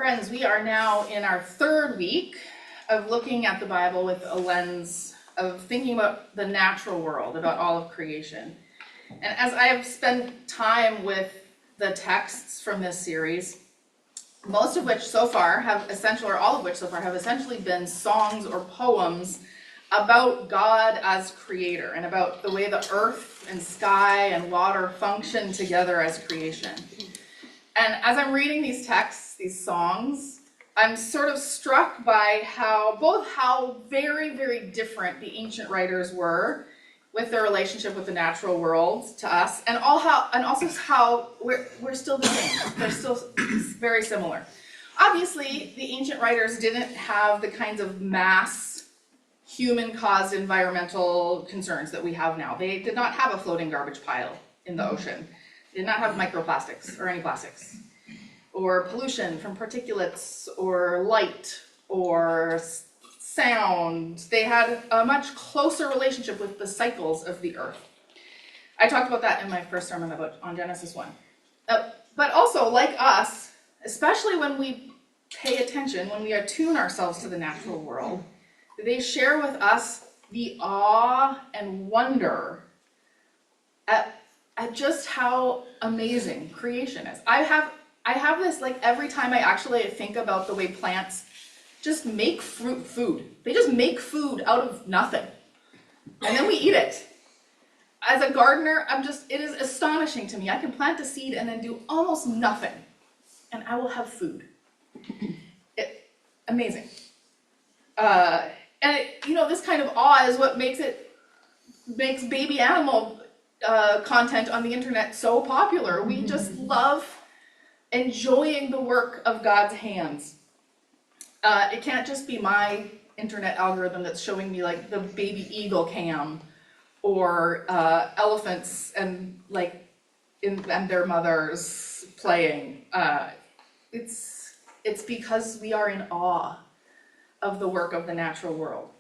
Friends, we are now in our third week of looking at the Bible with a lens of thinking about the natural world, about all of creation. And as I have spent time with the texts from this series, most of which so far have essentially, or all of which so far have essentially been songs or poems about God as creator and about the way the earth and sky and water function together as creation. And as I'm reading these texts, these songs, I'm sort of struck by how very, very different the ancient writers were with their relationship with the natural world to us, and also how we're still the same. They're still very similar. Obviously, the ancient writers didn't have the kinds of mass human-caused environmental concerns that we have now. They did not have a floating garbage pile in the ocean. They did not have microplastics or any plastics, or pollution from particulates, or light, or sound. They had a much closer relationship with the cycles of the earth. I talked about that in my first sermon on Genesis 1. But also, like us, especially when we pay attention, when we attune ourselves to the natural world, they share with us the awe and wonder at just how amazing creation is. I have this, like, every time I actually think about the way plants just make food. They just make food out of nothing. And then we eat it. As a gardener, it is astonishing to me. I can plant a seed and then do almost nothing, and I will have food. Amazing. This kind of awe is what makes baby animal content on the internet so popular. We just love enjoying the work of God's hands. It can't just be my internet algorithm that's showing me like the baby eagle cam or elephants and their mothers playing. It's because we are in awe of the work of the natural world.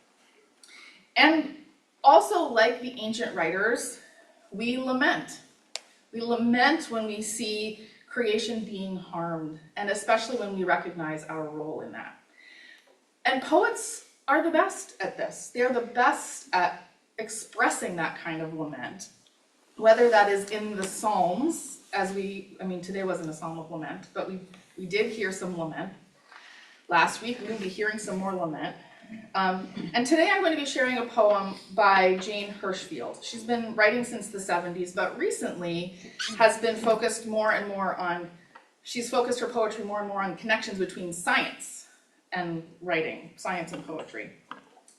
And also, like the ancient writers, we lament. We lament when we see creation being harmed, and especially when we recognize our role in that. And poets are the best at this. They're the best at expressing that kind of lament, whether that is in the Psalms, today wasn't a psalm of lament, but we did hear some lament. Last week, we're going to be hearing some more lament. And today I'm going to be sharing a poem by Jane Hirshfield. She's been writing since the 70s, but recently has been focused she's focused her poetry more and more on connections between science and writing, science and poetry.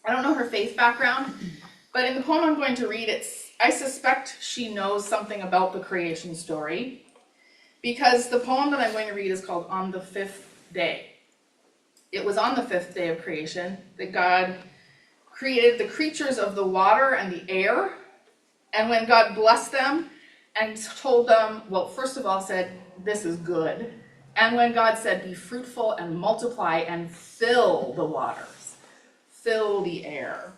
I don't know her faith background, but in the poem I'm going to read, I suspect she knows something about the creation story, because the poem that I'm going to read is called On the Fifth Day. It was on the fifth day of creation that God created the creatures of the water and the air. And when God blessed them and told them, well, first of all said, this is good. And when God said, be fruitful and multiply and fill the waters, fill the air.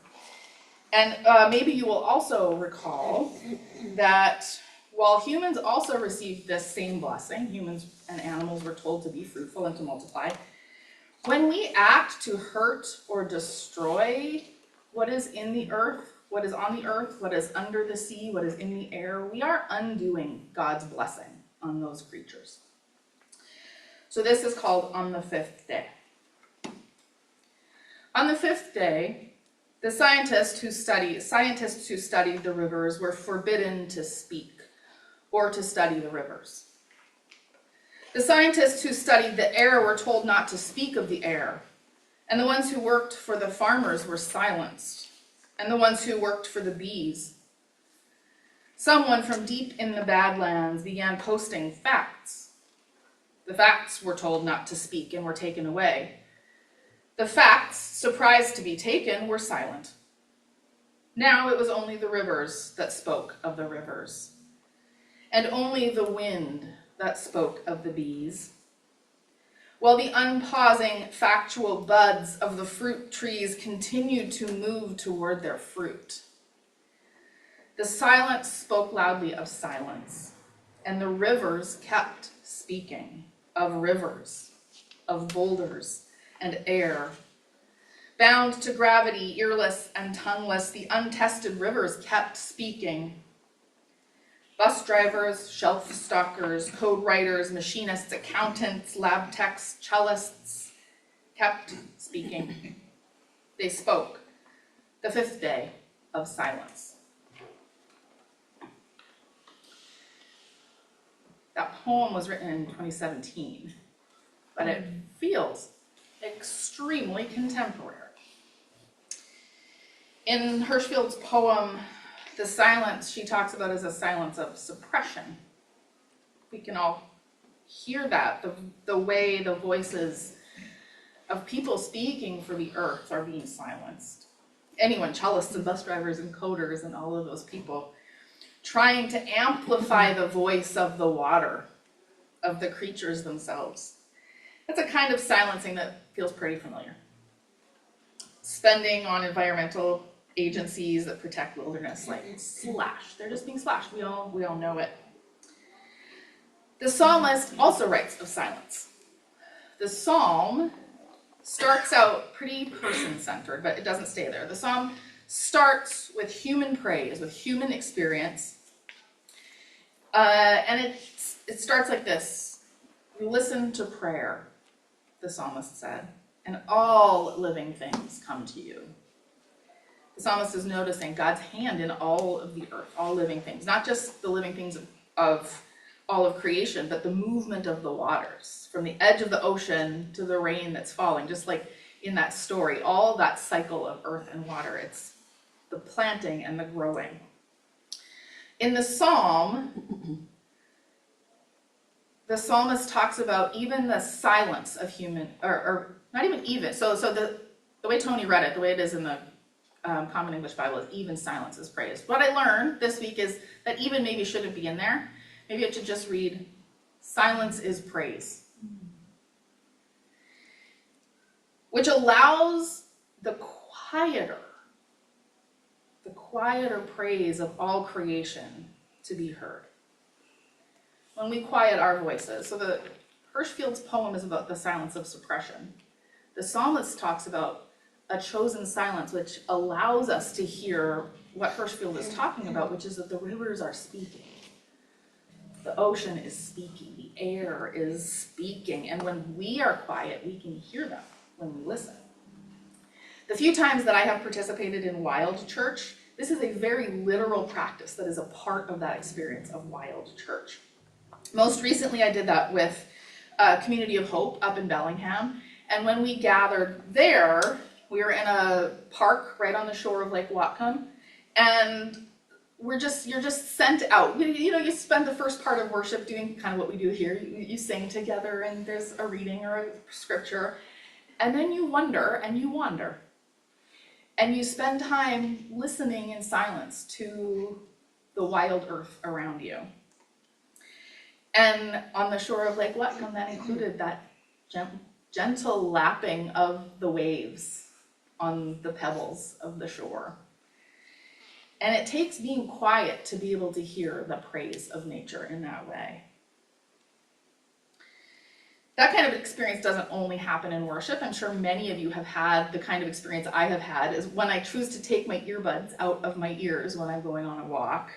And maybe you will also recall that while humans also received this same blessing, humans and animals were told to be fruitful and to multiply, when we act to hurt or destroy what is in the earth, what is on the earth, what is under the sea, what is in the air, we are undoing God's blessing on those creatures. So this is called On the Fifth Day. On the fifth day, the scientists who studied the rivers were forbidden to speak or to study the rivers. The scientists who studied the air were told not to speak of the air, and the ones who worked for the farmers were silenced, and the ones who worked for the bees. Someone from deep in the Badlands began posting facts. The facts were told not to speak and were taken away. The facts, surprised to be taken, were silent. Now it was only the rivers that spoke of the rivers, and only the wind that spoke of the bees, while the unpausing factual buds of the fruit trees continued to move toward their fruit. The silence spoke loudly of silence, and the rivers kept speaking of rivers, of boulders and air. Bound to gravity, earless and tongueless, the untested rivers kept speaking. Bus drivers, shelf stockers, code writers, machinists, accountants, lab techs, cellists kept speaking. They spoke. The fifth day of silence. That poem was written in 2017, but it feels extremely contemporary. In Hirschfield's poem, the silence she talks about is a silence of suppression. We can all hear that, the way the voices of people speaking for the earth are being silenced. Anyone, cellists and bus drivers and coders and all of those people, trying to amplify the voice of the water, of the creatures themselves. That's a kind of silencing that feels pretty familiar. Spending on environmental agencies that protect wilderness, like slash. They're just being slashed. We all know it. The psalmist also writes of silence. The psalm starts out pretty person-centered, but it doesn't stay there. The psalm starts with human praise, with human experience, and it starts like this. Listen to prayer, the psalmist said, and all living things come to you. The psalmist is noticing God's hand in all of the earth, all living things, not just the living things of all of creation, but the movement of the waters, from the edge of the ocean to the rain that's falling, just like in that story, all that cycle of earth and water. It's the planting and the growing. In the psalm, the psalmist talks about even the silence of human, or not even. So the way Tony read it, the way it is in the Common English Bible, is even silence is praise. What I learned this week is that even maybe shouldn't be in there. Maybe it should just read, silence is praise. Which allows the quieter praise of all creation to be heard. When we quiet our voices. So the Hirschfield's poem is about the silence of suppression. The psalmist talks about a chosen silence which allows us to hear what Hirschfield is talking about, which is that the rivers are speaking. The ocean is speaking, the air is speaking, and when we are quiet, we can hear them when we listen. The few times that I have participated in wild church, this is a very literal practice that is a part of that experience of wild church. Most recently, I did that with Community of Hope up in Bellingham, and when we gathered there, we were in a park right on the shore of Lake Whatcom, and you're just sent out. You spend the first part of worship doing kind of what we do here. You sing together, and there's a reading or a scripture, and then you wonder, and you wander, and you spend time listening in silence to the wild earth around you. And on the shore of Lake Whatcom, that included that gentle lapping of the waves on the pebbles of the shore. And it takes being quiet to be able to hear the praise of nature in that way. That kind of experience doesn't only happen in worship. I'm sure many of you have had the kind of experience I have had, is when I choose to take my earbuds out of my ears when I'm going on a walk.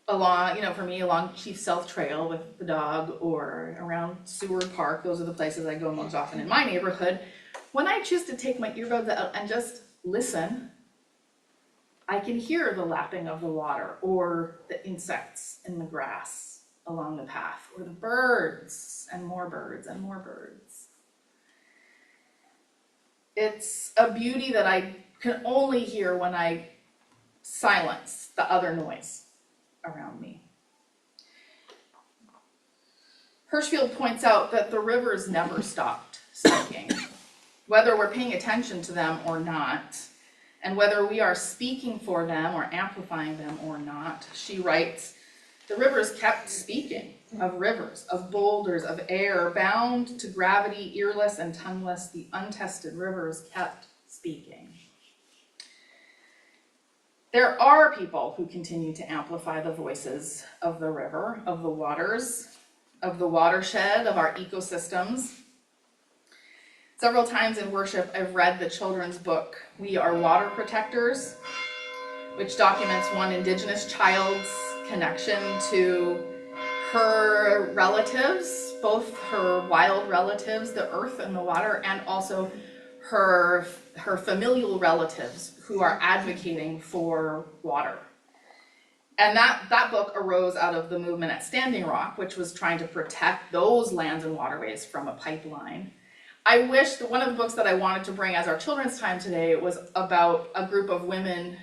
Along Chief South Trail with the dog, or around Seward Park. Those are the places I go most often in my neighborhood. When I choose to take my earbuds out and just listen, I can hear the lapping of the water, or the insects in the grass along the path, or the birds and more birds and more birds. It's a beauty that I can only hear when I silence the other noise around me. Hirschfield points out that the rivers never stopped speaking, whether we're paying attention to them or not, and whether we are speaking for them or amplifying them or not. She writes, the rivers kept speaking of rivers, of boulders, of air, bound to gravity, earless and tongueless, the untested rivers kept speaking. There are people who continue to amplify the voices of the river, of the waters, of the watershed, of our ecosystems. Several times in worship, I've read the children's book, We Are Water Protectors, which documents one Indigenous child's connection to her relatives, both her wild relatives, the earth and the water, and also her familial relatives who are advocating for water. And that book arose out of the movement at Standing Rock, which was trying to protect those lands and waterways from a pipeline. I wish that one of the books that I wanted to bring as our children's time today was about a group of women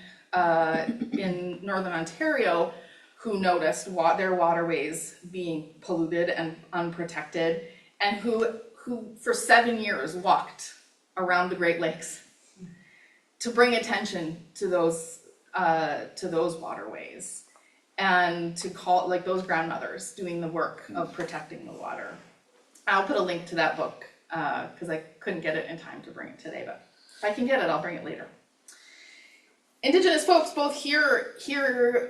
in Northern Ontario who noticed their waterways being polluted and unprotected, and who for 7 years walked around the Great Lakes to bring attention to those waterways, and to call, like, those grandmothers doing the work of protecting the water. I'll put a link to that book because I couldn't get it in time to bring it today, but if I can get it, I'll bring it later. Indigenous folks, both here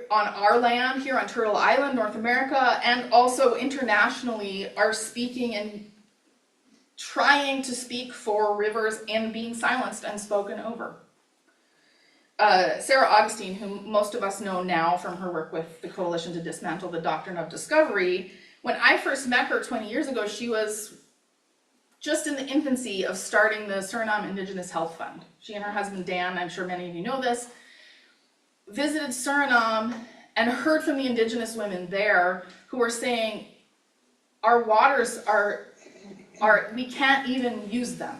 on our land, here on Turtle Island, North America, and also internationally, are speaking and trying to speak for rivers and being silenced and spoken over. Sarah Augustine, whom most of us know now from her work with the Coalition to Dismantle the Doctrine of Discovery, when I first met her 20 years ago, she was just in the infancy of starting the Suriname Indigenous Health Fund. She and her husband Dan, I'm sure many of you know this, visited Suriname and heard from the Indigenous women there who were saying, our waters are we can't even use them.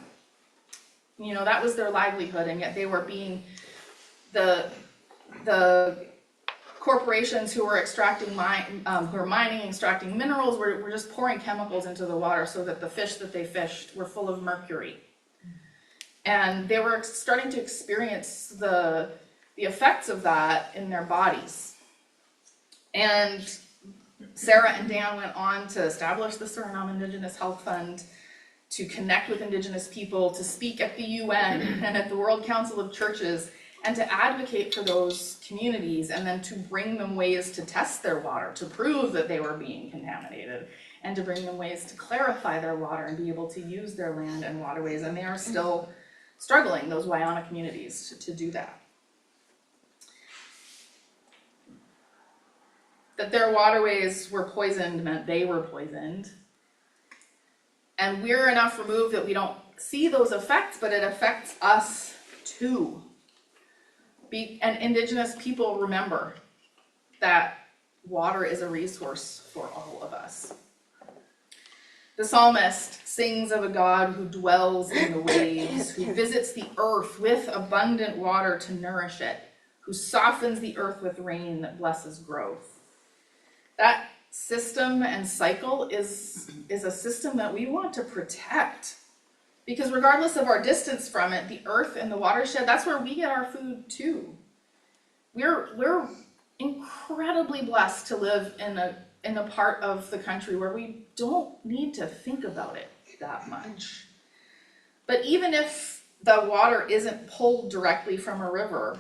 You know, that was their livelihood, and yet they were being, the corporations who were who were mining and extracting minerals were just pouring chemicals into the water so that the fish that they fished were full of mercury. And they were starting to experience the effects of that in their bodies. And Sarah and Dan went on to establish the Suriname Indigenous Health Fund, to connect with Indigenous people, to speak at the UN and at the World Council of Churches, and to advocate for those communities, and then to bring them ways to test their water, to prove that they were being contaminated, and to bring them ways to clarify their water and be able to use their land and waterways. And they are still struggling, those Wayana communities, to do that. That their waterways were poisoned meant they were poisoned. And we're enough removed that we don't see those effects, but it affects us too. And Indigenous people remember that water is a resource for all of us. The psalmist sings of a God who dwells in the waves, who visits the earth with abundant water to nourish it, who softens the earth with rain that blesses growth. That system and cycle is a system that we want to protect, because regardless of our distance from it, the earth and the watershed, that's where we get our food too. We're incredibly blessed to live in a part of the country where we don't need to think about it that much. But even if the water isn't pulled directly from a river,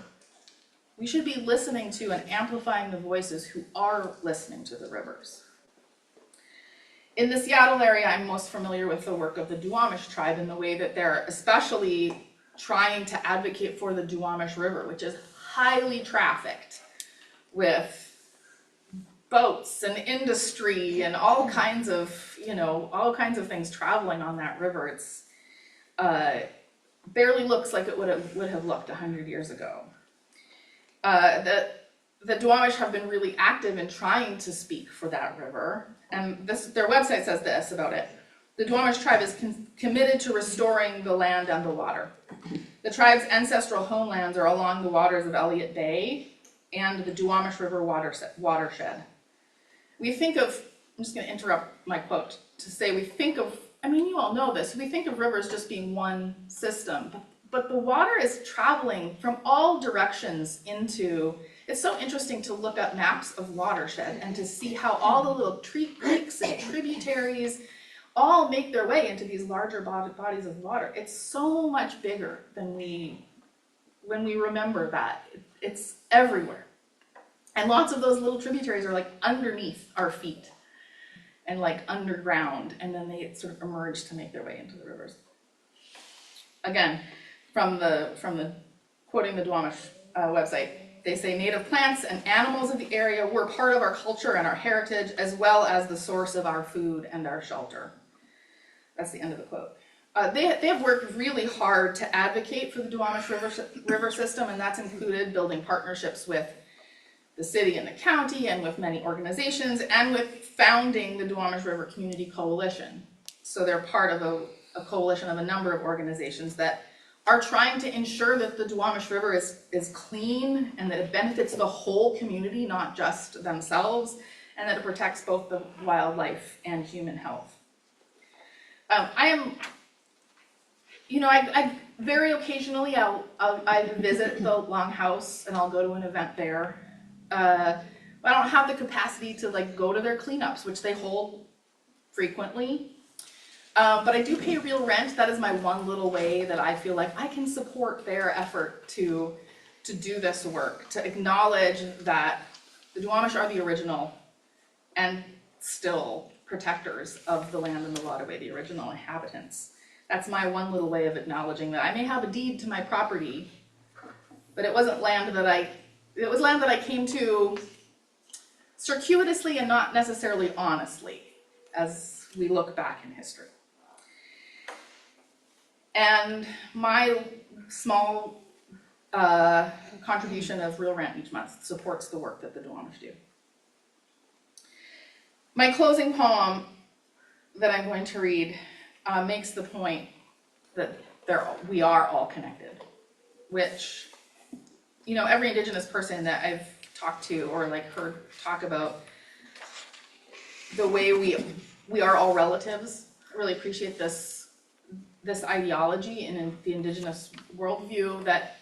we should be listening to and amplifying the voices who are listening to the rivers. In the Seattle area, I'm most familiar with the work of the Duwamish tribe in the way that they're especially trying to advocate for the Duwamish River, which is highly trafficked with boats and industry and all kinds of things traveling on that river. It's barely looks like it would have looked 100 years ago. The Duwamish have been really active in trying to speak for that river, and their website says this about it. The Duwamish tribe is committed to restoring the land and the water. The tribe's ancestral homelands are along the waters of Elliott Bay and the Duwamish River watershed. We think of, I'm just going to interrupt my quote to say you all know this, we think of rivers just being one system, but the water is traveling from all directions into, it's so interesting to look up maps of watershed and to see how all the little creeks and tributaries all make their way into these larger bodies of water. It's so much bigger than when we remember that. It's everywhere. And lots of those little tributaries are like underneath our feet and like underground, and then they sort of emerge to make their way into the rivers. Again, from the quoting the Duwamish website, they say native plants and animals of the area were part of our culture and our heritage, as well as the source of our food and our shelter. That's the end of the quote. They have worked really hard to advocate for the Duwamish river system, and that's included building partnerships with the city and the county and with many organizations, and with founding the Duwamish River Community Coalition. So they're part of a coalition of a number of organizations that are trying to ensure that the Duwamish River is clean and that it benefits the whole community, not just themselves, and that it protects both the wildlife and human health. I very occasionally I visit the Longhouse and I'll go to an event there. I don't have the capacity to go to their cleanups, which they hold frequently. But I do pay real rent. That is my one little way that I feel like I can support their effort to do this work, to acknowledge that the Duwamish are the original and still protectors of the land and the waterway, the original inhabitants. That's my one little way of acknowledging that I may have a deed to my property, but it wasn't land that it was land that I came to circuitously and not necessarily honestly, as we look back in history. And my small contribution of real rent each month supports the work that the Duwamish do. My closing poem that I'm going to read makes the point that we are all connected, which, every Indigenous person that I've talked to or heard talk about the way we are all relatives. I really appreciate this ideology in the Indigenous worldview that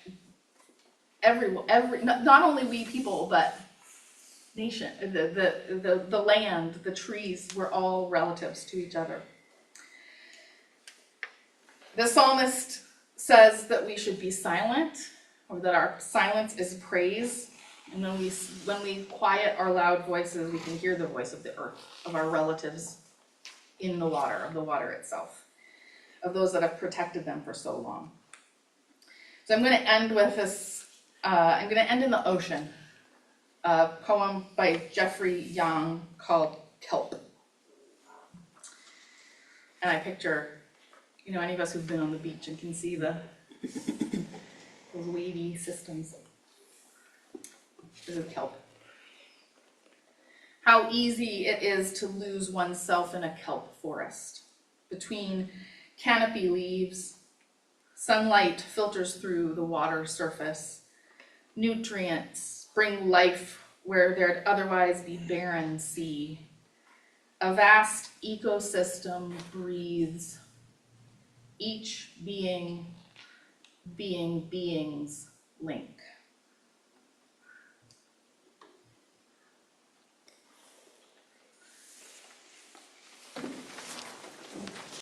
not only we people, but nation, the land, the trees, we're all relatives to each other. The psalmist says that we should be silent, or that our silence is praise. And when we quiet our loud voices, we can hear the voice of the earth, of our relatives in the water, of the water itself, of those that have protected them for so long. So I'm going to end with this, I'm going to end in the ocean, a poem by Jeffrey Young called Kelp. And I picture, any of us who've been on the beach and can see those wavy systems. This is kelp. How easy it is to lose oneself in a kelp forest. Between canopy leaves, sunlight filters through the water surface. Nutrients bring life where there'd otherwise be barren sea. A vast ecosystem breathes, each being's link.